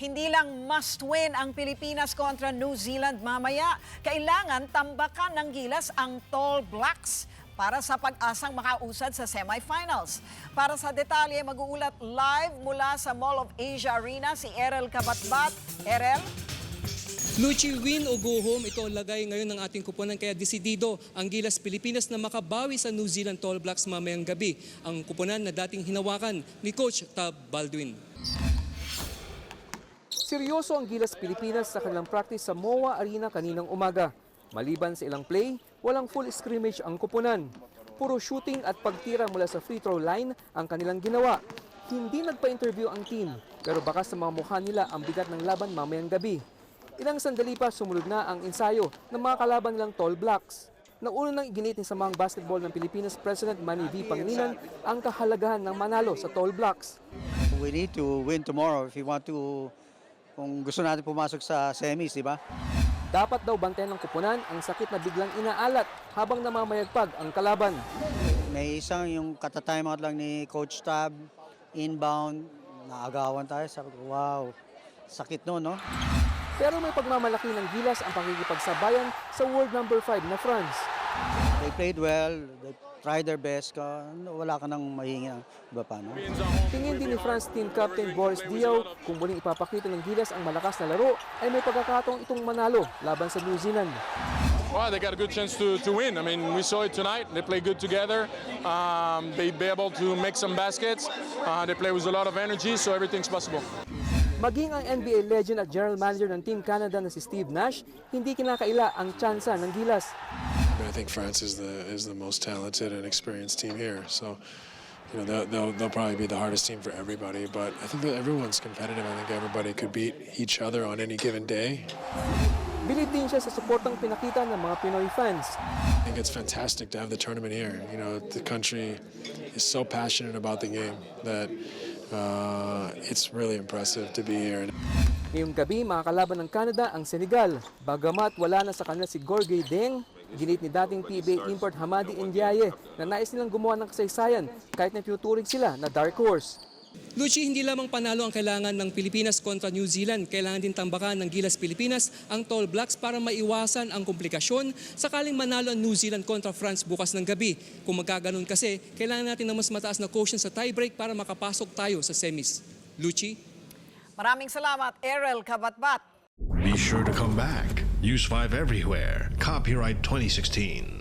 Hindi lang must win ang Pilipinas kontra New Zealand mamaya. Kailangan tambakan ng gilas ang Tall Blacks para sa pag-asang makausad sa semifinals. Para sa detalye, mag-uulat live mula sa Mall of Asia Arena si Erel Kabatbat. Erel? Luchi, win o go home, ito ang lagay ngayon ng ating kuponan. Kaya desidido ang Gilas Pilipinas na makabawi sa New Zealand Tall Blacks mamayang gabi. Ang kuponan na dating hinawakan ni Coach Tab Baldwin. Seryoso ang Gilas Pilipinas sa kanilang practice sa MOA Arena kaninang umaga. Maliban sa ilang play, walang full scrimmage ang kuponan. Puro shooting at pagtira mula sa free throw line ang kanilang ginawa. Hindi nagpa-interview ang team, pero baka sa mga mukha nila ang bigat ng laban mamayang gabi. Ilang sandali pa sumunod na ang ensayo ng mga kalaban nilang Tall Blacks. Nauna nang iginit ni Samahang Basketball ng Pilipinas President Manny V. Pangilinan ang kahalagahan ng manalo sa Tall Blacks. We need to win tomorrow if we want to, kung gusto natin pumasok sa semis, di ba? Dapat daw bantayan ng kuponan ang sakit na biglang inaalat habang namamayagpag ang kalaban. May isang yung kata-time out lang ni Coach Tab, inbound, naagawan tayo. Sabi ko, wow, sakit no, no? Pero may pagmamalaki ng Gilas ang pakikipagsabayan sa world number 5 na France. They played well, they tried their best. Wala ka nang mahingi ng iba pa, no? Tingin din ni France team captain Boris Diaw kung muling ipapakita ng Gilas ang malakas na laro ay may pagkakataong itong manalo laban sa New Zealand. Well, they got a good chance to win. I mean, we saw it tonight. They play good together. They be able to make some baskets. They play with a lot of energy, so everything's possible. Maging ang NBA legend at general manager ng Team Canada na si Steve Nash, hindi kinakaila ang tsansa ng Gilas. I think France is the most talented and experienced team here. So, you know, they'll probably be the hardest team for everybody. But I think that everyone's competitive. I think everybody could beat each other on any given day. Bilib din siya sa suportang pinakita ng mga Pinoy fans. I think it's fantastic to have the tournament here. You know, the country is so passionate about the game that it's really impressive to be here. Ngayong gabi, makakalaban ng Canada ang Senegal. Bagamat wala na sa kanila si Gorgui Dieng, ginit ni dating PBA import Hamadi Ndiaye na nais nilang gumawa ng kasaysayan kahit na tinuturing sila na dark horse. Luchi, hindi lamang panalo ang kailangan ng Pilipinas kontra New Zealand. Kailangan din tambakan ng Gilas Pilipinas ang Tall Blacks para maiwasan ang komplikasyon sakaling manalo ang New Zealand kontra France bukas ng gabi. Kung magkaganon kasi, kailangan natin ng mas mataas na quotient sa tiebreak para makapasok tayo sa semis. Luchi? Maraming salamat, Erel Kabatbat. Be sure to come back. Use 5 everywhere. Copyright 2016.